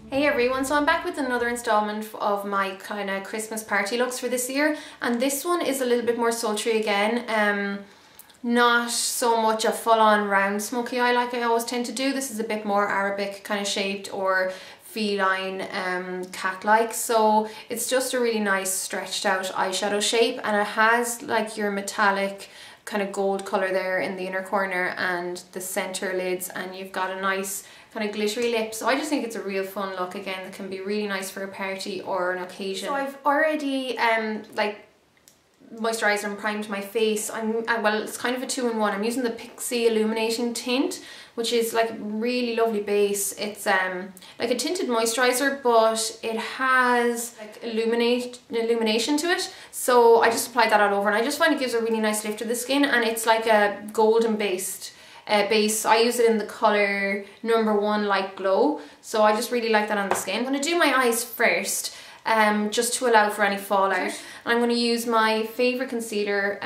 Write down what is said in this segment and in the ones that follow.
Hey everyone, so I'm back with another installment of my kind of Christmas party looks for this year, and this one is a little bit more sultry again. Not so much a full-on round smoky eye like I always tend to do. This is a bit more Arabic kind of shaped or feline cat-like, so it's just a really nice stretched out eyeshadow shape, and it has like your metallic kind of gold colour there in the inner corner and the centre lids, and you've got a nice kind of glittery lip. So I just think it's a real fun look again that can be really nice for a party or an occasion. So I've already like moisturised and primed my face. Well, it's kind of a two-in-one. I'm using the Pixie Illuminating Tint, which is like a really lovely base. It's like a tinted moisturiser, but it has like illumination to it. So I just applied that all over, and I just find it gives a really nice lift to the skin, and it's like a golden based base. I use it in the colour #1 Light Glow, so I just really like that on the skin. I'm going to do my eyes first, just to allow for any fallout. And I'm going to use my favourite concealer,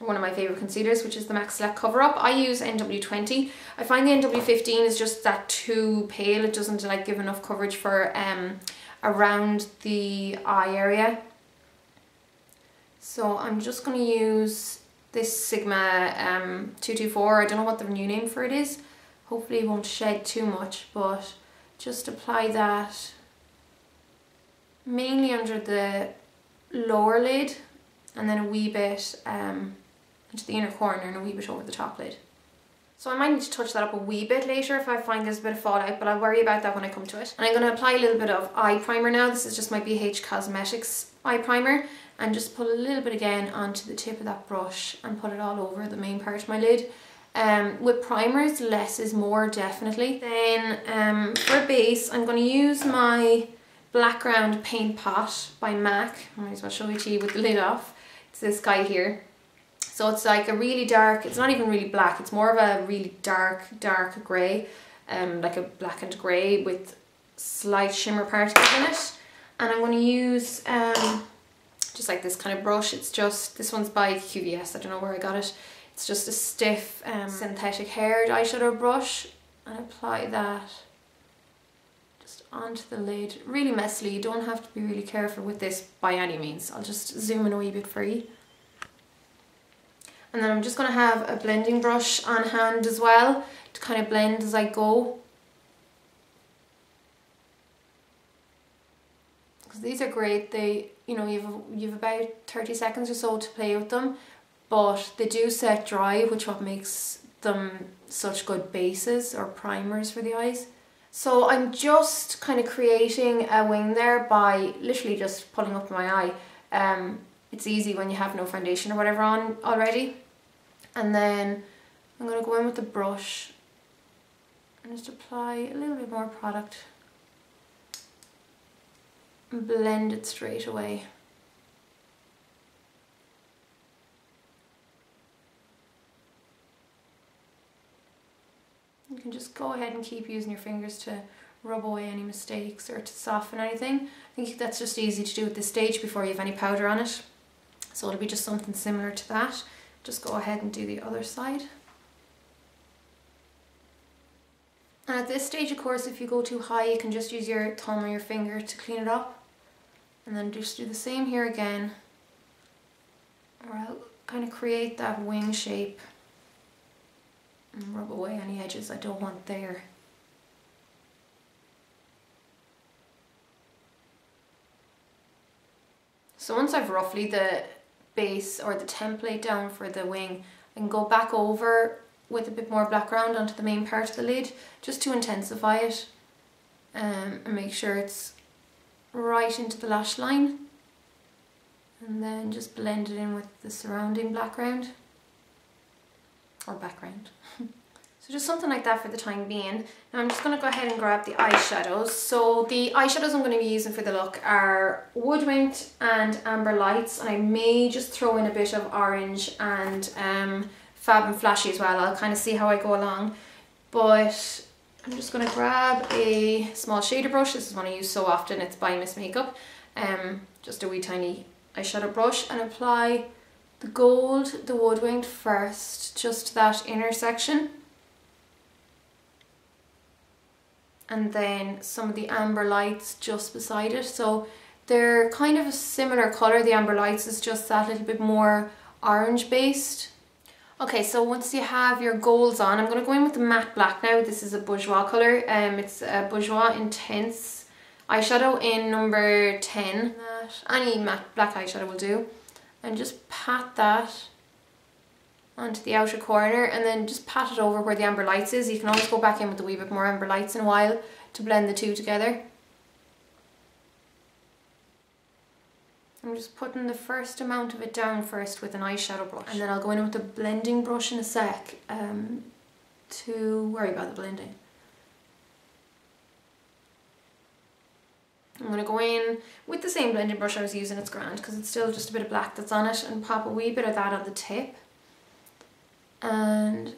one of my favourite concealers, which is the MAC Select Cover Up. I use NW20. I find the NW15 is just that too pale. It doesn't like give enough coverage for around the eye area. So I'm just going to use this Sigma 224. I don't know what the new name for it is. Hopefully it won't shed too much, but just apply that mainly under the lower lid, and then a wee bit into the inner corner and a wee bit over the top lid. So I might need to touch that up a wee bit later if I find there's a bit of fallout, but I'll worry about that when I come to it. And I'm going to apply a little bit of eye primer now. This is just my BH Cosmetics eye primer, and just put a little bit again onto the tip of that brush and put it all over the main part of my lid. With primers, less is more, definitely. Then for a base, I'm going to use my Blackground Paint Pot by MAC. I might as well show it to you with the lid off. It's this guy here. So it's like a really dark, it's not even really black, it's more of a really dark grey, like a blackened grey with slight shimmer particles in it. And I'm going to use just like this kind of brush. It's just, this one's by QVS, I don't know where I got it. It's just a stiff synthetic haired eyeshadow brush, and apply that just onto the lid really messily. You don't have to be really careful with this by any means. I'll just zoom in a wee bit for you. And then I'm just going to have a blending brush on hand as well to kind of blend as I go. Because these are great. They, you know, you've about 30 seconds or so to play with them, but they do set dry, which what makes them such good bases or primers for the eyes. So I'm just kind of creating a wing there by literally just pulling up my eye. It's easy when you have no foundation or whatever on already. And then I'm going to go in with the brush and just apply a little bit more product and blend it straight away. You can just go ahead and keep using your fingers to rub away any mistakes or to soften anything. I think that's just easy to do at this stage before you have any powder on it. So it'll be just something similar to that. Just go ahead and do the other side. And at this stage, of course, if you go too high, you can just use your thumb or your finger to clean it up. And then just do the same here again. Or I'll kind of create that wing shape and rub away any edges I don't want there. So once I've roughly the base or the template down for the wing, I can go back over with a bit more background onto the main part of the lid just to intensify it and make sure it's right into the lash line, and then just blend it in with the surrounding background or background. So just something like that for the time being. Now I'm just going to go ahead and grab the eyeshadows. So the eyeshadows I'm going to be using for the look are Woodwinked and Amber Lights, and I may just throw in a bit of orange and Fab and Flashy as well. I'll kind of see how I go along, but I'm just going to grab a small shader brush. This is one I use so often, it's by LetzMakeup. Just a wee tiny eyeshadow brush, and apply the gold, the Woodwinked first, just to that inner section. and then some of the amber lights just beside it. So they're kind of a similar colour. The amber lights is just that little bit more orange based. Okay, so once you have your golds on, I'm going to go in with the matte black now. This is a Bourjois colour. It's a Bourjois Intense eyeshadow in number 10. Any matte black eyeshadow will do. And just pat that onto the outer corner, and then just pat it over where the amber lights is. You can always go back in with a wee bit more amber lights in a while to blend the two together. I'm just putting the first amount of it down first with an eyeshadow brush, and then I'll go in with the blending brush in a sec to worry about the blending. I'm going to go in with the same blending brush I was using, it's grand because it's still just a bit of black that's on it, and pop a wee bit of that on the tip. And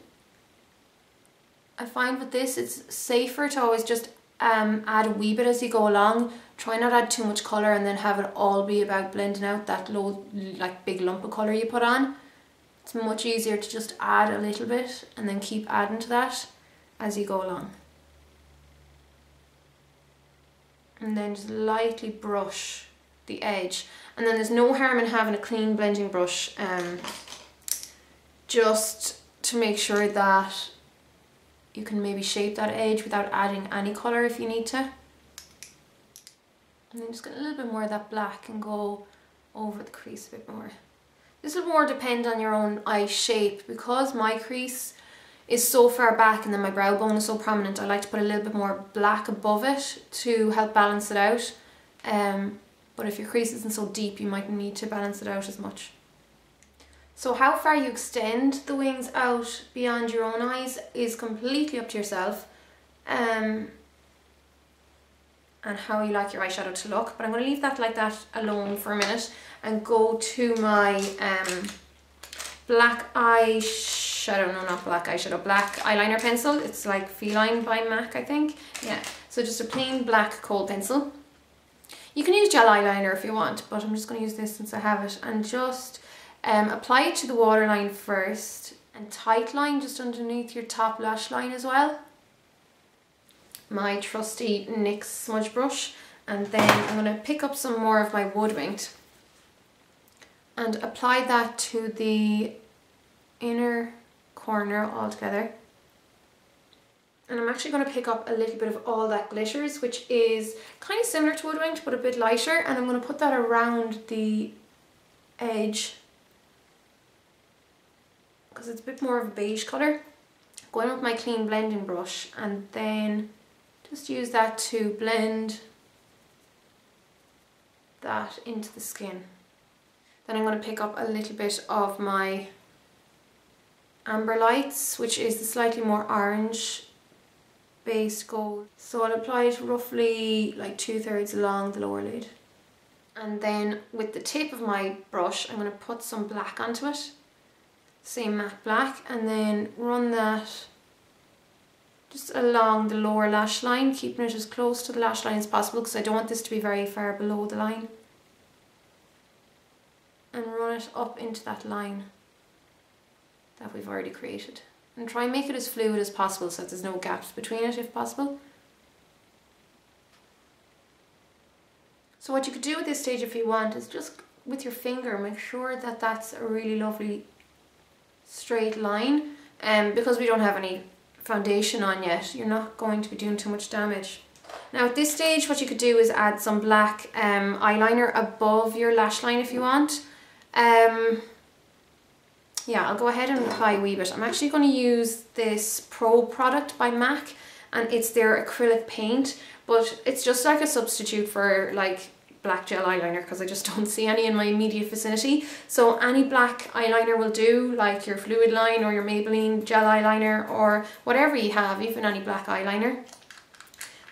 I find with this it's safer to always just add a wee bit as you go along. Try not add too much colour and then have it all be about blending out that low, like big lump of colour you put on. It's much easier to just add a little bit and then keep adding to that as you go along. And then just lightly brush the edge. And then there's no harm in having a clean blending brush, just to make sure that you can maybe shape that edge without adding any colour if you need to. And then just get a little bit more of that black and go over the crease a bit more. This will more depend on your own eye shape. Because my crease is so far back and then my brow bone is so prominent, I like to put a little bit more black above it to help balance it out. But if your crease isn't so deep, you might need to balance it out as much. So how far you extend the wings out beyond your own eyes is completely up to yourself, and how you like your eyeshadow to look. But I'm going to leave that like that alone for a minute and go to my black eyeshadow, no not black eyeshadow, black eyeliner pencil. It's like Feline by MAC, I think. Yeah, so just a plain black kohl pencil. You can use gel eyeliner if you want, but I'm just going to use this since I have it, and just apply it to the waterline first and tight line just underneath your top lash line as well. My trusty NYX smudge brush, and then I'm going to pick up some more of my Wood Winked and apply that to the inner corner all together. And I'm actually going to pick up a little bit of All That Glitters, which is kind of similar to Wood Winked but a bit lighter, and I'm going to put that around the edge because it's a bit more of a beige colour. Go in with my clean blending brush and then just use that to blend that into the skin. Then I'm going to pick up a little bit of my Amber Lights, which is the slightly more orange based gold. So I'll apply it roughly like 2/3 along the lower lid. And then with the tip of my brush, I'm going to put some black onto it. Same matte black, and then run that just along the lower lash line, keeping it as close to the lash line as possible because I don't want this to be very far below the line. And run it up into that line that we've already created. And try and make it as fluid as possible so that there's no gaps between it if possible. So what you could do at this stage if you want is just with your finger make sure that that's a really lovely straight line, because we don't have any foundation on yet, you're not going to be doing too much damage. Now at this stage what you could do is add some black eyeliner above your lash line if you want. Yeah, I'll go ahead and apply a wee bit. I'm actually going to use this Pro product by MAC, and it's their acrylic paint, but it's just like a substitute for like black gel eyeliner because I just don't see any in my immediate vicinity. So any black eyeliner will do, like your Fluid Line or your Maybelline gel eyeliner or whatever you have, even any black eyeliner.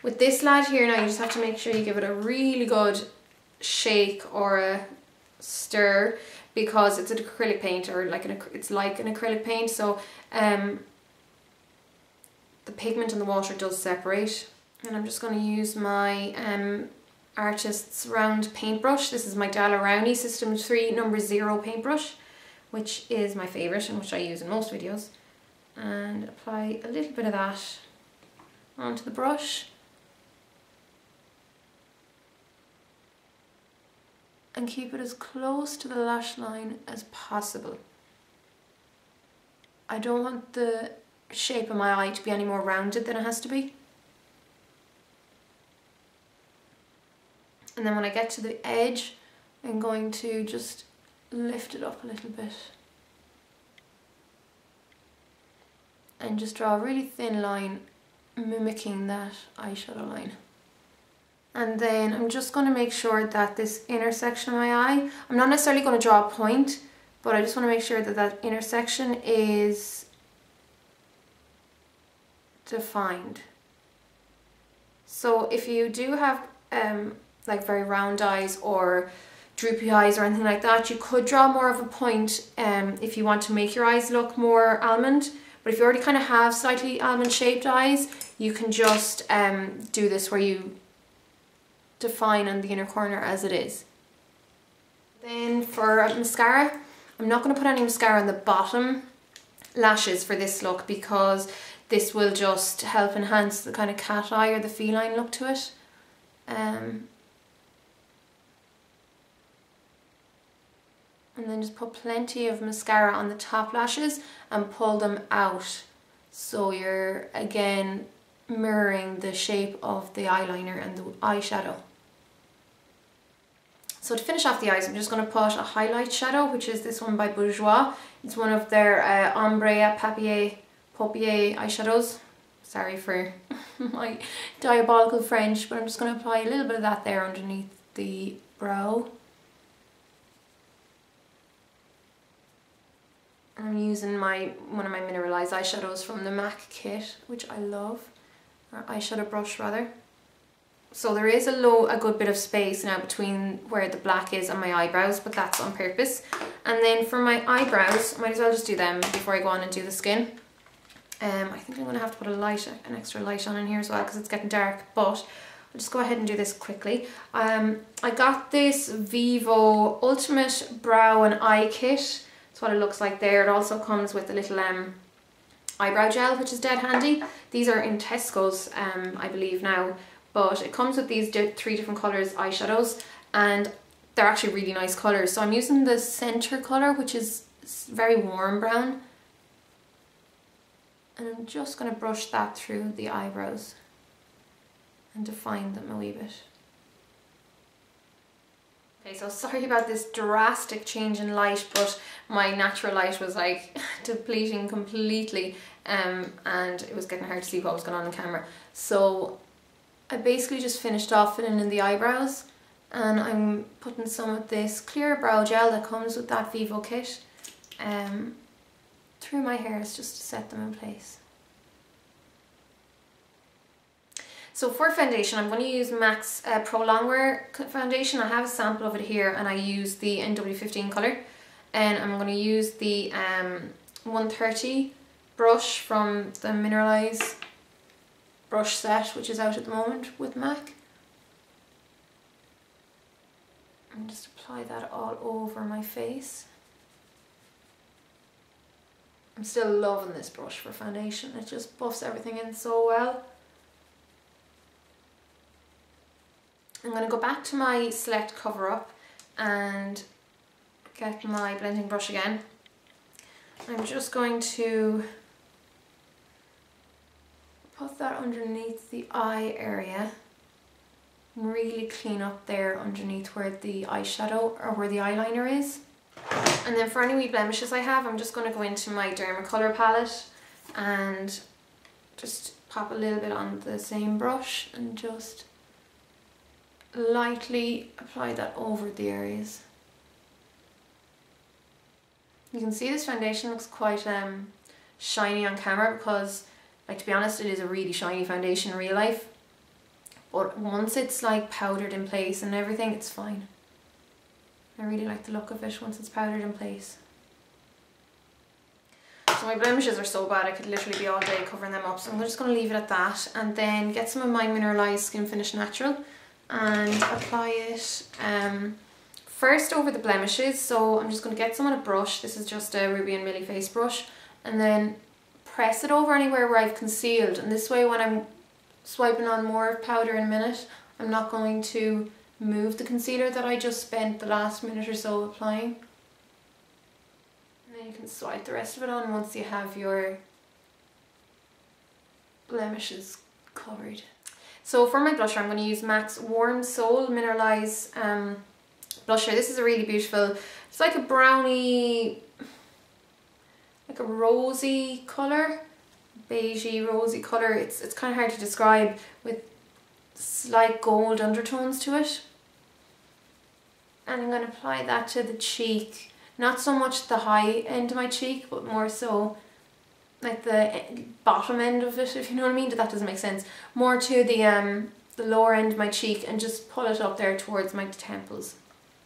With this lad here now, you just have to make sure you give it a really good shake or a stir because it's an acrylic paint, or like it's like an acrylic paint, so the pigment and the water does separate. And I'm just going to use my Artist's Round paintbrush. This is my Daler-Rowney System 3 No. 0 paintbrush, which is my favourite and which I use in most videos. And apply a little bit of that onto the brush and keep it as close to the lash line as possible. I don't want the shape of my eye to be any more rounded than it has to be. And then when I get to the edge, I'm going to just lift it up a little bit and just draw a really thin line mimicking that eyeshadow line. And then I'm just going to make sure that this inner section of my eye, I'm not necessarily going to draw a point, but I just want to make sure that that intersection is defined. So if you do have like very round eyes or droopy eyes or anything like that, you could draw more of a point if you want to make your eyes look more almond. But if you already kind of have slightly almond shaped eyes, you can just do this where you define on the inner corner as it is. Then for mascara, I'm not going to put any mascara on the bottom lashes for this look because this will just help enhance the kind of cat eye or the feline look to it. And then just put plenty of mascara on the top lashes and pull them out, so you're again mirroring the shape of the eyeliner and the eyeshadow. So to finish off the eyes, I'm just going to put a highlight shadow, which is this one by Bourjois. It's one of their Ombre Papier eyeshadows. Sorry for my diabolical French, but I'm just going to apply a little bit of that there underneath the brow. I'm using one of my mineralized eyeshadows from the MAC kit, which I love, or eyeshadow brush rather. So there is a good bit of space now between where the black is and my eyebrows, but that's on purpose. And then for my eyebrows, I might as well just do them before I go on and do the skin. I think I'm going to have to put an extra light on in here as well because it's getting dark, but I'll just go ahead and do this quickly. I got this Vivo Ultimate Brow and Eye Kit. That's what it looks like there. It also comes with a little eyebrow gel, which is dead handy. These are in Tesco's, I believe now, but it comes with these 3 different colours eyeshadows, and they're actually really nice colours. So I'm using the centre colour, which is very warm brown, and I'm just going to brush that through the eyebrows and define them a wee bit. Okay, so sorry about this drastic change in light, but my natural light was like depleting completely, and it was getting hard to see what was going on camera. So I basically just finished off filling in the eyebrows, and I'm putting some of this clear brow gel that comes with that Vivo kit through my hairs just to set them in place. So for foundation, I'm going to use MAC's Pro Longwear foundation. I have a sample of it here, and I use the NW15 colour. And I'm going to use the 130 brush from the Mineralize brush set, which is out at the moment with MAC. And just apply that all over my face. I'm still loving this brush for foundation. It just buffs everything in so well. I'm going to go back to my Select Cover Up and get my blending brush again. I'm just going to put that underneath the eye area and really clean up there underneath where the eyeshadow or where the eyeliner is. And then for any wee blemishes I have, I'm just going to go into my Dermacolor palette and just pop a little bit on the same brush and just lightly apply that over the areas. You can see this foundation looks quite shiny on camera because, like, to be honest, it is a really shiny foundation in real life, but once it's like powdered in place and everything, it's fine. I really like the look of it once it's powdered in place. So my blemishes are so bad I could literally be all day covering them up, so I'm just going to leave it at that and then get some of my Mineralized Skin Finish Natural and apply it first over the blemishes. So I'm just going to get some on a brush. This is just a Ruby and Millie face brush, and then press it over anywhere where I've concealed, and this way when I'm swiping on more powder in a minute, I'm not going to move the concealer that I just spent the last minute or so applying. And then you can swipe the rest of it on once you have your blemishes covered. So for my blusher, I'm going to use MAC's Warm Soul Mineralize blusher. This is a really beautiful, it's like a brownie, like a rosy colour, beigey rosy colour. It's kind of hard to describe, with slight gold undertones to it. And I'm going to apply that to the cheek, not so much the high end of my cheek, but more so like the bottom end of it, if you know what I mean. That doesn't make sense. More to the lower end of my cheek, and just pull it up there towards my temples.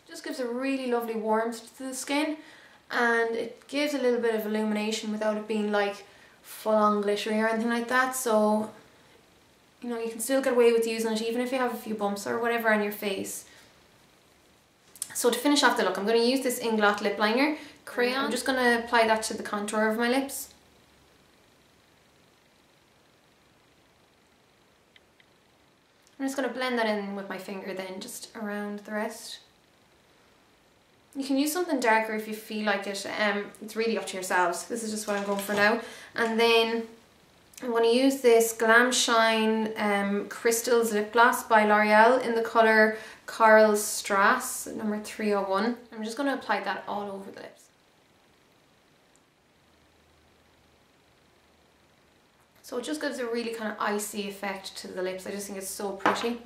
Just gives a really lovely warmth to the skin, and it gives a little bit of illumination without it being like full on glittery or anything like that. So, you know, you can still get away with using it even if you have a few bumps or whatever on your face. So to finish off the look, I'm going to use this Inglot lip liner crayon. I'm just going to apply that to the contour of my lips. I'm just going to blend that in with my finger then, just around the rest. You can use something darker if you feel like it. It's really up to yourselves. This is just what I'm going for now. And then I'm going to use this Glam Shine Crystals Lip Gloss by L'Oreal in the colour Coral Strass, number 301. I'm just going to apply that all over the lips. So it just gives a really kind of icy effect to the lips. I just think it's so pretty.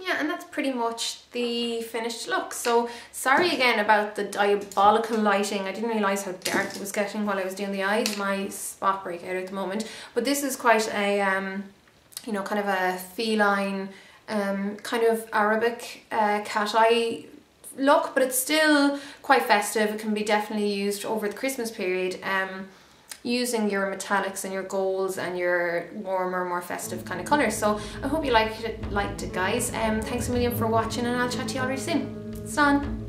Yeah, and that's pretty much the finished look. So sorry again about the diabolical lighting. I didn't realise how dark it was getting while I was doing the eyes. My spot breakout at the moment. But this is quite a, you know, kind of a feline, kind of Arabic cat eye look, but it's still quite festive. It can be definitely used over the Christmas period, using your metallics and your golds and your warmer, more festive kind of colours. So I hope you liked it guys. Thanks a million for watching, and I'll chat to you all really soon. Son.